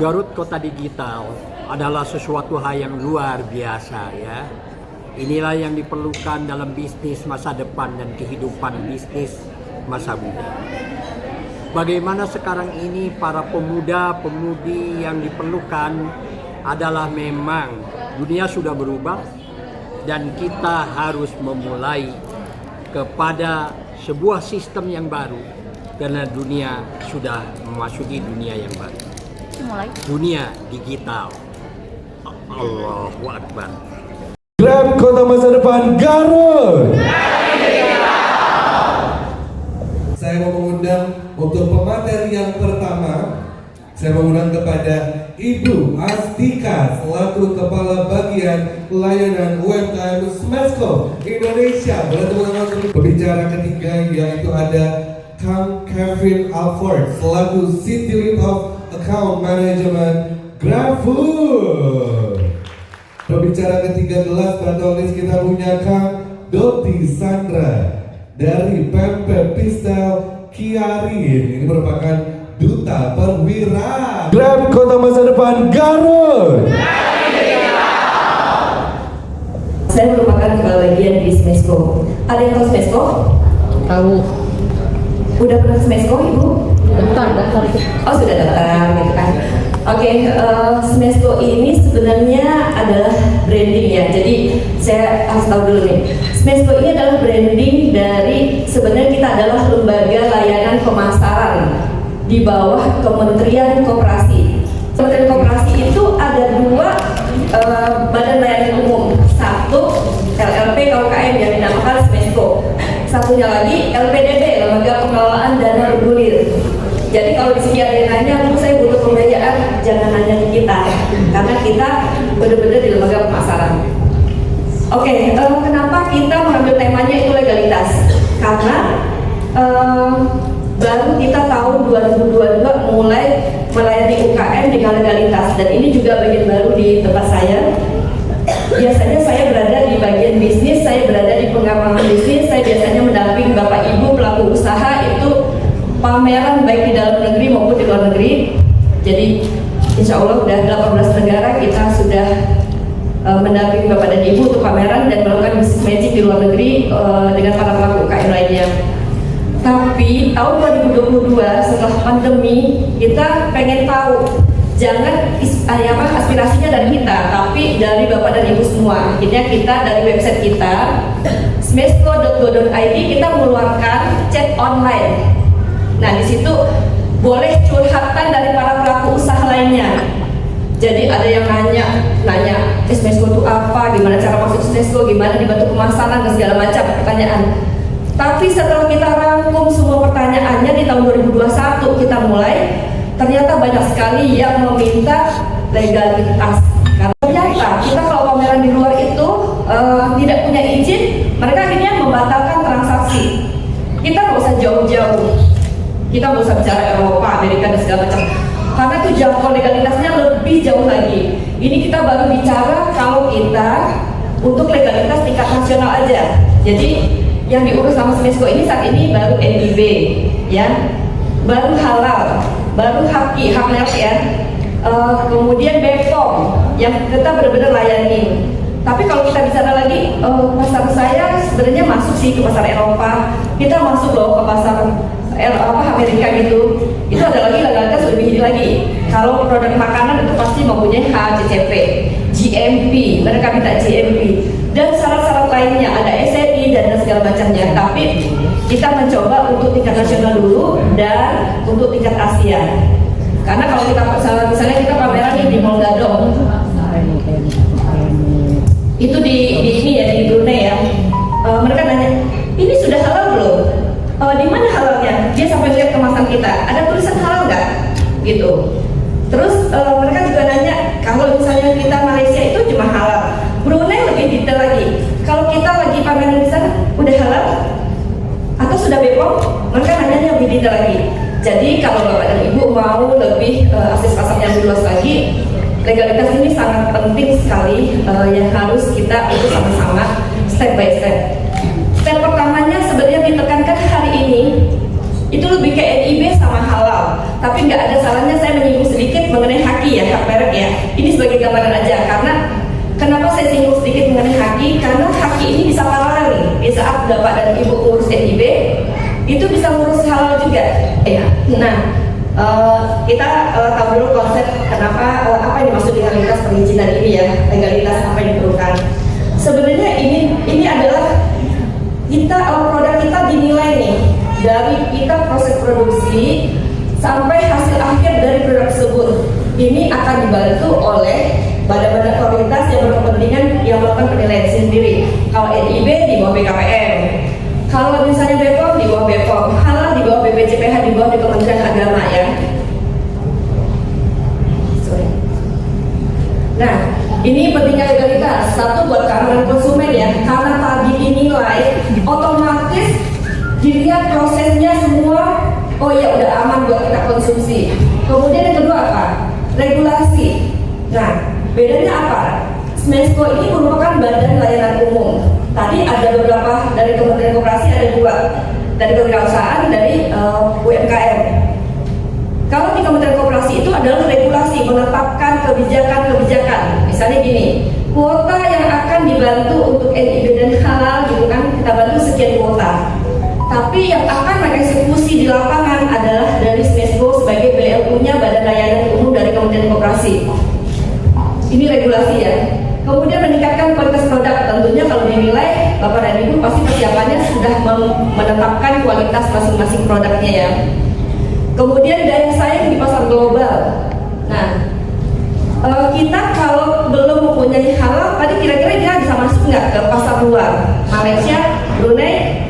Garut Kota Digital adalah sesuatu hal yang luar biasa ya. Inilah yang diperlukan dalam bisnis masa depan dan kehidupan bisnis masa muda. Bagaimana sekarang ini para pemuda-pemudi yang diperlukan adalah memang dunia sudah berubah dan kita harus memulai kepada sebuah sistem yang baru karena dunia sudah memasuki dunia yang baru. Dunia digital. Allahu Akbar. Grab Kota Masa Depan Garut. Saya mau mengundang untuk pemateri yang pertama. Saya mengundang kepada Ibu Astika selaku Kepala Bagian Layanan UMKM Smesco Indonesia. Pembicara ketiga yaitu ada Kang Kevin Alford selaku City Lead of Account Management GrabFood. Pembicara ke-13 pada list kita punya Kang Doti Sandra dari Pempe Pistel Kiarin. Ini merupakan Duta Perwira Grab Kota Masa Depan Garut. Saya merupakan kepala bagian di Smesco. Ada yang tahu Smesco? Tahu. Udah pernah Smesco, Ibu? Daftar. Oh, sudah daftar gitu kan. Oke, Smesco ini sebenarnya adalah branding ya. Jadi saya harus tahu dulu nih. Smesco ini adalah branding dari, sebenarnya kita adalah lembaga layanan pemasaran di bawah Kementerian Koperasi. Kementerian Koperasi itu ada dua badan layanan umum. Satu LLP KUKM yang dinamakan Smesco. Satunya lagi LPDB, Lembaga Pengelolaan Dana Bergulir. Jadi kalau di sini ada yang nanya, saya butuh pembiayaan, jangan nanya ke kita, karena kita benar-benar di lembaga pemasaran. Oke, kenapa kita mengambil temanya itu legalitas? Karena baru kita tahun 2022 mulai melayani UKM dengan legalitas, dan ini juga bagian baru di tempat saya. Biasanya saya berada di bagian bisnis, saya berada di pengembangan bisnis, saya biasanya mendampingi Bapak Ibu pelaku usaha itu pameran baik di dalam negeri maupun di luar negeri. Jadi insya Allah sudah 18 negara kita sudah mendampingi Bapak dan Ibu untuk pameran dan melakukan bisnis magic di luar negeri dengan para pelaku UKM lainnya. Tapi tahun 2022 setelah pandemi kita pengen tahu, jangan aspirasinya dari kita, tapi dari Bapak dan Ibu semua. Akhirnya kita dari website kita smesco.go.id kita mengeluarkan chat online. Nah, di situ boleh curhatan dari para pelaku usaha lainnya. Jadi ada yang nanya Smesco itu apa, gimana cara masuk Smesco, gimana dibantu pemasaran dan segala macam pertanyaan. Tapi setelah kita rangkum semua pertanyaannya di tahun 2021 kita mulai, ternyata banyak sekali yang meminta legalitas. Karena ternyata kita kalau pameran di luar itu tidak punya izin, mereka akhirnya membatalkan transaksi. Kita nggak usah jauh-jauh. Kita nggak usah bicara Eropa, Amerika dan segala macam, karena itu jangkauan legalitasnya lebih jauh lagi. Ini kita baru bicara kalau kita untuk legalitas tingkat nasional aja. Jadi yang diurus sama Smesco ini saat ini baru NIB, ya, baru halal, baru haki, hak merek ya. Kemudian BPOM yang kita benar-benar layani. Tapi kalau kita bicara lagi, pasar saya sebenarnya masuk sih ke pasar Eropa. Kita masuk loh ke pasar Amerika gitu. Itu ada lagi legalitas lebih ini lagi. Kalau produk makanan itu pasti mempunyai HACCP, GMP, mereka minta GMP dan syarat-syarat lainnya, ada SNI dan segala macamnya. Tapi kita mencoba untuk tingkat nasional dulu dan untuk tingkat Asia. Karena kalau kita misalnya kita pameran di Mall Gadong, itu di ini ya, di Brunei ya. Mereka nanya, ini sudah halal belum? Di mana halalnya? Dia sampai lihat kemasan kita, ada tulisan halal nggak? Gitu. Terus mereka juga nanya, kalau misalnya kita Malaysia itu cuma halal, Brunei lebih detail lagi. Kalau kita lagi pameran di sana, udah halal? Atau sudah BPOM? Mereka nanya lebih detail lagi. Jadi kalau Bapak dan Ibu mau lebih akses pasar yang luas lagi, legalitas ini sangat penting sekali yang harus kita itu sama-sama step by step. Step pertamanya sebenarnya ditekankan hari ini itu lebih ke NIB sama halal. Tapi nggak ada salahnya saya menyinggung sedikit mengenai haki ya, hak merek ya. Ini sebagai gambaran aja, karena kenapa saya singgung sedikit mengenai haki? Karena haki ini bisa paralel nih. Di saat Bapak dan Ibu ngurus NIB, itu bisa ngurus halal juga. Ya. Nah, kita tahu dulu konsep kenapa apa yang dimaksud legalitas perizinan ini ya, legalitas apa yang diperlukan. Sebenarnya ini adalah kita produk kita dinilai nih dari kita proses produksi sampai hasil akhir dari produk tersebut. Ini akan dibantu oleh badan-badan otoritas yang berkepentingan yang melakukan penilaian sendiri. Kalau NIB di bawah BKPM, kalau misalnya BPOM di bawah BPOM, halal di bawah BPJPH, di bawah Kementerian Agama ya. Nah, ini pentingnya legalitas. Satu buat keamanan konsumen ya, karena tadi dinilai otomatis dilihat prosesnya semua. Oh ya udah aman buat kita konsumsi. Kemudian yang kedua apa? Regulasi. Nah, bedanya apa? Smesco ini merupakan badan layanan umum. Tadi ada beberapa dari Kementerian Koperasi, ada dua dari kewirausahaan, dari UMKM. Kalau di Kementerian Koperasi itu adalah regulasi, menetapkan kebijakan-kebijakan. Misalnya gini, kuota yang akan dibantu untuk NIB dan halal gitu kan, kita bantu sekian kuota. Tapi yang akan mengeksekusi di lapangan adalah dari Smesco sebagai BLU-nya, Badan Layanan Umum dari Kementerian Koperasi. Ini regulasi ya. Kemudian meningkatkan kualitas produk. Tentunya kalau dinilai Bapak dan Ibu pasti persiapannya sudah menetapkan kualitas masing-masing produknya ya. Kemudian daya saing di pasar global. Nah, kita kalau belum mempunyai halal, tadi kira-kira dia bisa masuk nggak ke pasar luar? Malaysia, Brunei,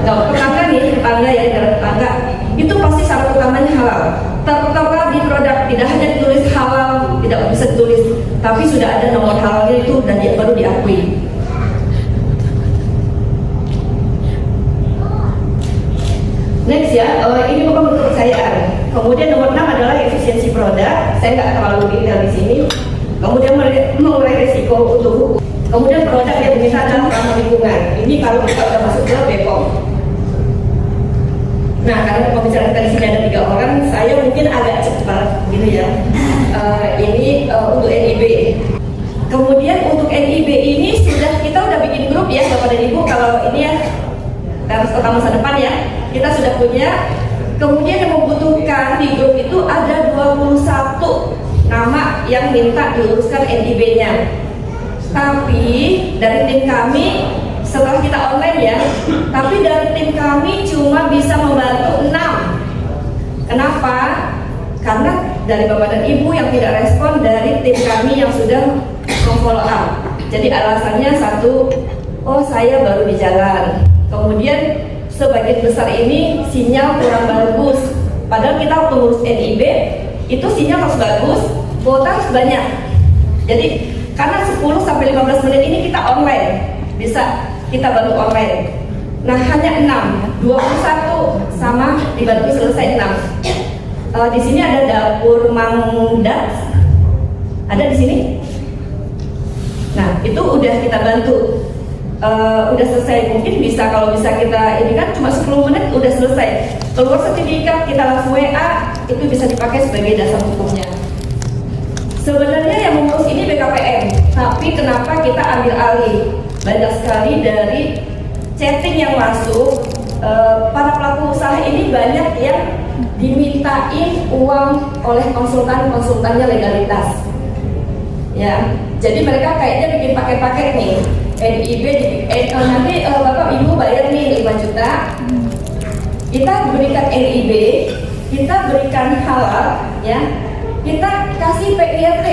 tetangga nih, tetangga ya, negara tetangga, itu pasti syarat utamanya halal. Tertera di produk, tidak hanya ditulis halal, tidak bisa ditulis, tapi sudah ada nomor halalnya itu dan dia baru diakui. Next ya, ini bukan bentuk kepercayaan. Kemudian nomor 6 adalah efisiensi produk. Saya nggak terlalu detail di sini. Kemudian mengurai risiko untuk hukum. Kemudian produk yang diminta adalah ramah lingkungan. Ini kalau kita sudah masuk ke BPOM. Nah, karena pembicaraan di sini ada 3 orang, saya mungkin agak cepat, gitu ya. Ini untuk NIB. Kemudian untuk NIB ini kita udah bikin grup ya, Bapak dan Ibu. Kalau ini ya, harus kota masa depan ya, kita sudah punya. Kemudian yang membutuhkan di grup itu ada 21 nama yang minta diluruskan NIB-nya. Tapi dari tim kami, setelah kita online ya, tapi dari tim kami cuma bisa membantu 6. Kenapa? Karena dari Bapak dan Ibu yang tidak respon dari tim kami yang sudah memfollow up. Jadi alasannya satu, oh saya baru di jalan. Kemudian sebagian besar ini sinyal kurang bagus. Padahal kita waktu ngurus NIB itu sinyal harus bagus, kuota harus banyak. Jadi karena 10-15 menit ini kita online, bisa kita bantu online. Nah hanya 6, 21 sama dibantu selesai 6. Di sini ada dapur Mangdat, ada di sini. Nah itu udah kita bantu. Udah selesai, mungkin bisa kalau bisa kita ini kan cuma 10 menit udah selesai. Keluar sertifikat kita langsung WA, itu bisa dipakai sebagai dasar hukumnya. Sebenarnya yang mengurus ini BKPM, tapi kenapa kita ambil alih? Banyak sekali dari chatting yang masuk, para pelaku usaha ini banyak yang dimintain uang oleh konsultannya legalitas. Ya, jadi mereka kayaknya bikin paket-paket nih. NIB nanti Bapak Ibu bayar nih 5 juta. Kita berikan NIB, kita berikan halal ya. Kita kasih PIRT.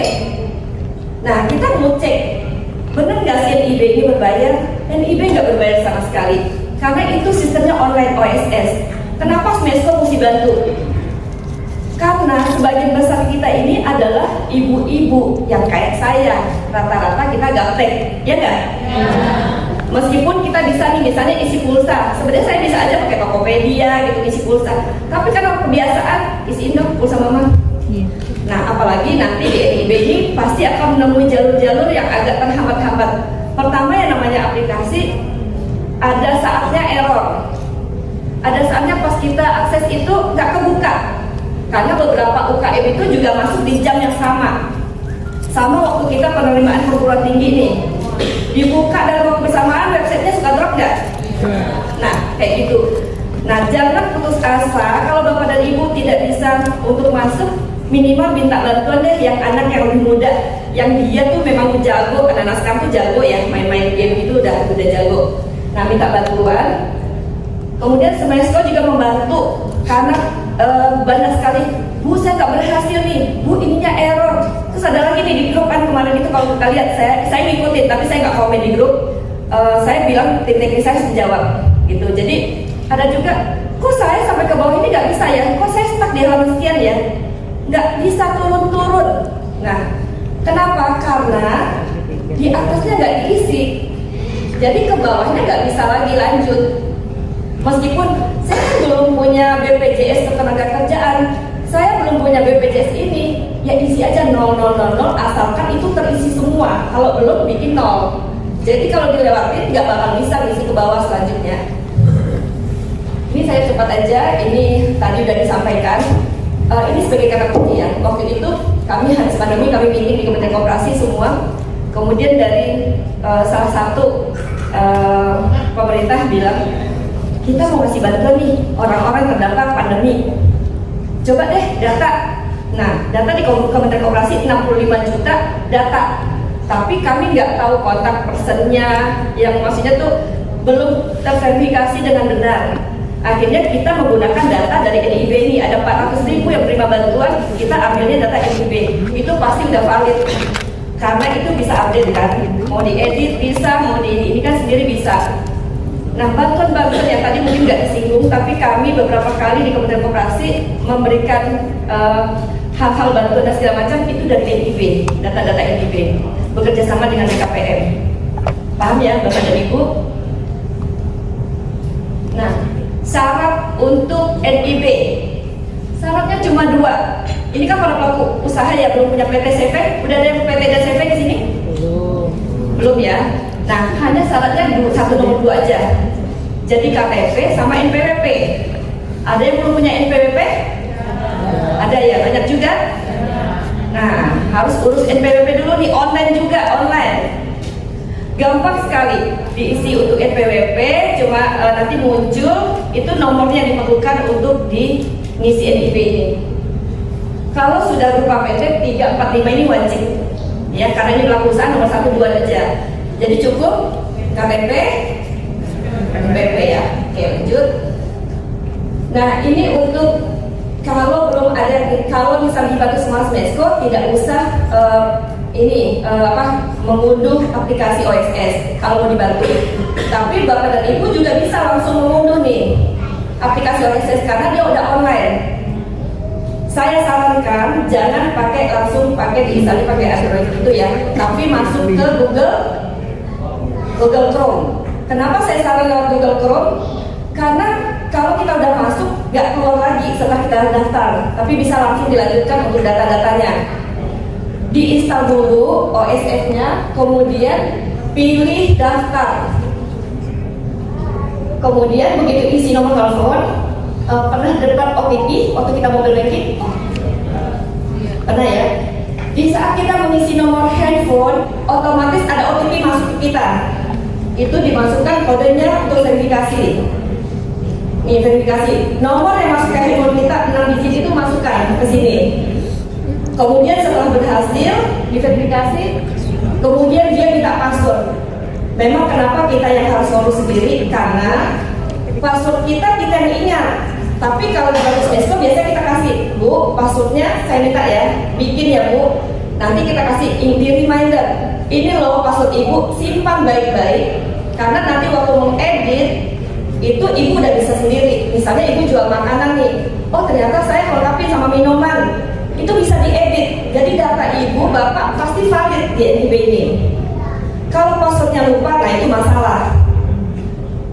Nah, kita mau cek benar nggak sih NIB ini berbayar? NIB nggak berbayar sama sekali. Karena itu sistemnya online OSS. Kenapa Smesco mesti bantu? Karena sebagian besar kita ini adalah ibu-ibu yang kayak saya, rata-rata kita gaptek, ya nggak? Meskipun kita bisa nih misalnya isi pulsa, sebenarnya saya bisa aja pakai Tokopedia gitu isi pulsa, tapi karena kebiasaan isiin dong pulsa mama. Nah apalagi nanti di NIB ini pasti akan menemui jalur-jalur yang agak terhambat-hambat. Pertama yang namanya aplikasi, ada saatnya error, ada saatnya pas kita akses itu nggak kebuka. Karena beberapa UKM itu juga masuk di jam yang sama waktu kita penerimaan perguruan tinggi nih. Dibuka dalam waktu bersamaan, websitenya suka drop nggak? Nah, kayak gitu. Nah, jangan putus asa kalau Bapak dan Ibu tidak bisa untuk masuk, minimal minta bantuan deh yang anak yang lebih muda, yang dia tuh memang jago, karena sekarang tuh jago ya, main-main game itu udah jago. Nah, minta bantuan. Kemudian Smesco juga membantu karena banyak sekali, Bu saya nggak berhasil nih, Bu ininya error. Terus ada lagi nih di grup kan kemarin itu kalau kita lihat, saya ngikutin tapi saya nggak komen di grup. Saya bilang tim teknis saya menjawab gitu. Jadi ada juga, kok saya sampai ke bawah ini nggak bisa ya, kok saya stuck di halaman sekian ya, nggak bisa turun. Nah, kenapa? Karena di atasnya nggak diisi, jadi ke bawahnya nggak bisa lagi lanjut. Meskipun saya kan belum punya BPJS Ketenagakerjaan, saya belum punya BPJS ini, ya isi aja 000 asalkan itu terisi semua. Kalau belum bikin 0. Jadi kalau dilewatin nggak bakal bisa ngisi ke bawah selanjutnya. Ini saya cepat aja, ini tadi udah disampaikan. Ini sebagai kata kunci ya. Waktu itu kami habis pandemi, kami meeting di Kementerian Koperasi semua. Kemudian dari salah satu pemerintah bilang, kita mau kasih bantuan nih orang-orang terdampak pandemi. Coba deh data. Nah, data di Kementerian Koperasi 65 juta data. Tapi kami nggak tahu kontak personnya, yang maksudnya tuh belum terverifikasi dengan benar. Akhirnya kita menggunakan data dari NIB ini, ada 400.000 yang terima bantuan, kita ambilnya data NIB. Itu pasti udah valid. Karena itu bisa update kan, mau diedit bisa, mau ini kan sendiri bisa. Nah, bantuan-bantuan yang tadi mungkin nggak disinggung, tapi kami beberapa kali di Kementerian Koperasi memberikan hal-hal bantuan dan segala macam itu dari NIB, data-data NIB, bekerja sama dengan BKPM. Paham ya Bapak dan Ibu? Nah, syarat untuk NIB, syaratnya cuma 2. Ini kan para pelaku usaha ya, belum punya PT CV. Udah ada yang PT dan CV di sini? Belum ya? Nah, hanya syaratnya satu nomor 2 aja. Jadi KTP sama NPWP. Ada yang belum punya NPWP? Ada ya, banyak juga. Nah, harus urus NPWP dulu nih, online juga, online. Gampang sekali diisi untuk NPWP, cuma nanti muncul itu nomornya yang diperlukan untuk ngisi NIB ini. Kalau sudah berupa PT 3, 4, 5 ini wajib. Ya, karena ini pelaku usaha nomor 1, 2 aja. Jadi cukup KTP, NPWP ya. Oke, lanjut. Nah, ini untuk kalau belum ada, kalau misalnya dibantu Smart Smesco tidak usah mengunduh aplikasi OSS kalau mau dibantu. Tapi Bapak dan Ibu juga bisa langsung mengunduh nih aplikasi OSS karena dia udah online. Saya sarankan jangan langsung pakai diinstalin pakai Android itu ya, tapi masuk ke Google Chrome. Kenapa saya saran lewat Google Chrome? Karena kalau kita udah masuk nggak keluar lagi setelah kita daftar, tapi bisa langsung dilanjutkan untuk data-datanya. Diinstal dulu OSS-nya, kemudian pilih daftar. Kemudian begitu isi nomor telepon, pernah dapat OTP waktu kita mobile banking? Pernah ya? Di saat kita mengisi nomor handphone, otomatis ada OTP masuk ke kita. Itu dimasukkan kodenya untuk verifikasi. Ini verifikasi. Nomor yang masuk ke handphone kita 6 digit itu masukkan ke sini. Kemudian setelah berhasil diverifikasi, kemudian dia minta password. Memang kenapa kita yang harus ngurus sendiri? Karena password kita yang ingat. Tapi kalau di Smesco biasanya kita kasih, Bu, passwordnya saya minta ya, bikin ya Bu. Nanti kita kasih di reminder. Ini loh password Ibu, simpan baik-baik. Karena nanti waktu mengedit itu Ibu udah bisa sendiri. Misalnya Ibu jual makanan nih, oh ternyata saya lengkapin sama minuman, itu bisa diedit. Jadi data Ibu, Bapak pasti valid di NIB ini. Kalau passwordnya lupa, nah itu masalah.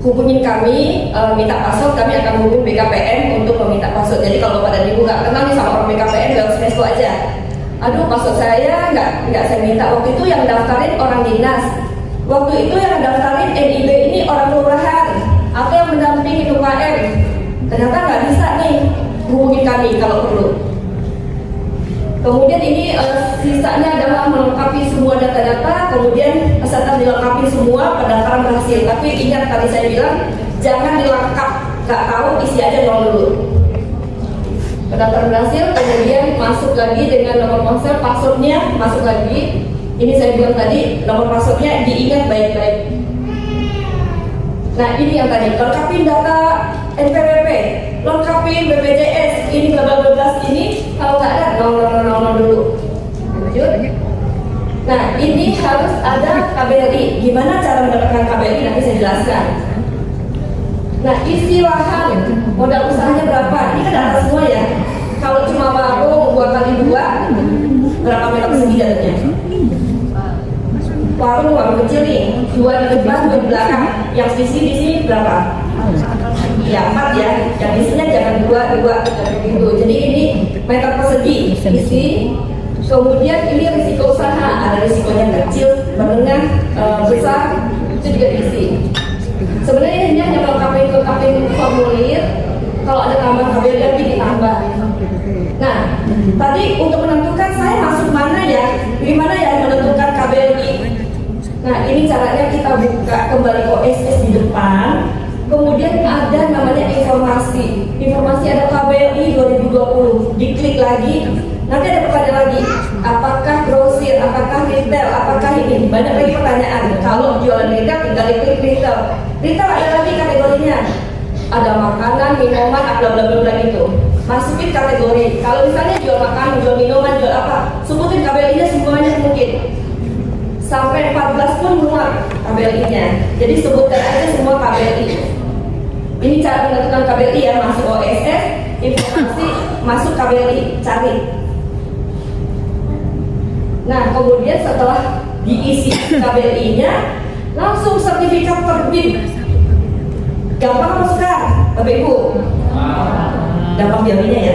Hubungin kami, minta password, kami akan hubungi BKPM untuk meminta password. Jadi kalau Bapak dan Ibu nggak kenal nih sama orang BKPM, lewat Smesco aja. Aduh, password saya nggak saya minta. Waktu itu yang daftarin orang dinas. Waktu itu yang daftarin NIB ini orang kelurahan atau yang mendampingi UKM. Ternyata nggak bisa nih, hubungin kami kalau perlu. Kemudian ini sisanya adalah melengkapi semua data-data, kemudian peserta dilengkapi semua pendaftaran berhasil. Tapi ingat tadi saya bilang jangan dilengkap, nggak tahu isi aja nol dulu. Pendaftaran berhasil, kemudian masuk lagi dengan nomor ponsel, passwordnya masuk lagi. Ini saya bilang tadi nomor passwordnya diingat baik-baik. Nah ini yang tadi, lengkapin data NPWP, lengkapin BPJS, ini bla ini kalau nggak ada nol dulu. Lanjut. Nah ini harus ada KBLI. Gimana cara mendapatkan KBLI nanti saya jelaskan. Nah isi lahan, modal usahanya berapa? Ini kan data semua ya. Kalau cuma warung 2x2, berapa meter persegi datanya? Warung kecil nih, 2 di depan, 2 di belakang. Yang sisi di sini berapa? Ya 4 ya. Yang isinya jangan 2 gitu. Jadi ini meter persegi isi. Kemudian ini risiko usaha, ada risikonya kecil, menengah, besar, itu juga diisi. Sebenarnya ini hanya melengkapi formulir. Kalau ada tambahan KBLI lagi ditambah. Nah, tadi untuk menentukan saya masuk mana ya, gimana ya menentukan KBLI. Nah, ini caranya kita buka kembali OSS di depan. Kemudian ada namanya informasi. Informasi ada KBLI 2020. Diklik lagi. Nanti ada pertanyaan lagi. Apakah grosir, apakah retail, apakah ini? Banyak lagi pertanyaan. Kalau jualan retail tinggal diklik retail. Retail ada lagi kategorinya. Ada makanan, minuman, bla gitu. Masukin kategori. Kalau misalnya jual makanan, jual minuman, jual apa, sebutin KBLI-nya semuanya mungkin. Sampai 14 pun muat KBLI-nya. Jadi sebutkan aja semua KBLI. Ini cara menentukan KBLI ya, masuk OSS, informasi, masuk KBLI, cari. Nah, kemudian setelah diisi KBLI-nya, langsung sertifikat terbit. Gampang apa susah, Bapak Ibu? Gampang jawabnya ya.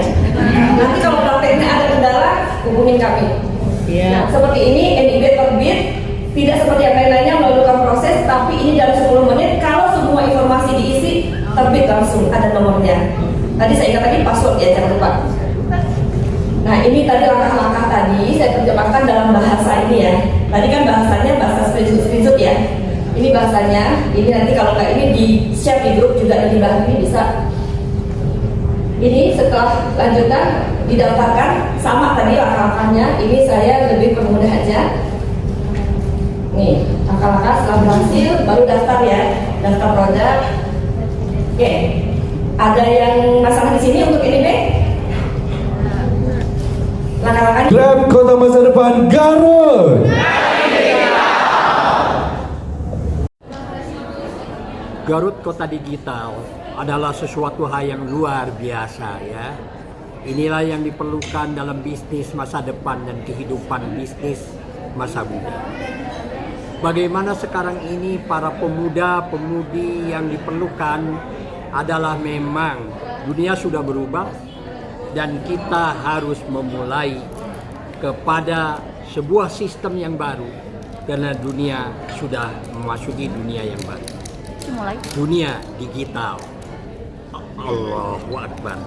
Nanti kalau prakteknya ada kendala, hubungin kami. Nah, seperti ini, NIB terbit, tidak seperti yang lain-lainnya memerlukan proses, tapi ini dalam 10 menit. Kalau semua informasi diisi, terbit langsung, ada nomornya. Tadi saya ingat tadi password ya, jangan lupa. Nah, ini tadi langkah-langkah tadi saya terjemahkan dalam bahasa ini ya. Tadi kan bahasanya bahasa screenshot ya. Ini bahasanya, ini nanti kalau nggak ini di share di grup juga ini bahan ini bisa. Ini setelah lanjutan didaftarkan sama tadi langkah-langkahnya. Ini saya lebih permudah aja. Nih, langkah-langkah setelah berhasil baru daftar ya, daftar produk. Oke, ada yang masalah di sini untuk ini Be? Langkah-langkahnya. Grab Kota Masa Depan Garut. Garut Kota Digital adalah sesuatu hal yang luar biasa ya. Inilah yang diperlukan dalam bisnis masa depan dan kehidupan bisnis masa muda. Bagaimana sekarang ini para pemuda-pemudi yang diperlukan adalah memang dunia sudah berubah dan kita harus memulai kepada sebuah sistem yang baru karena dunia sudah memasuki dunia yang baru. Dunia digital. Allahu Akbar.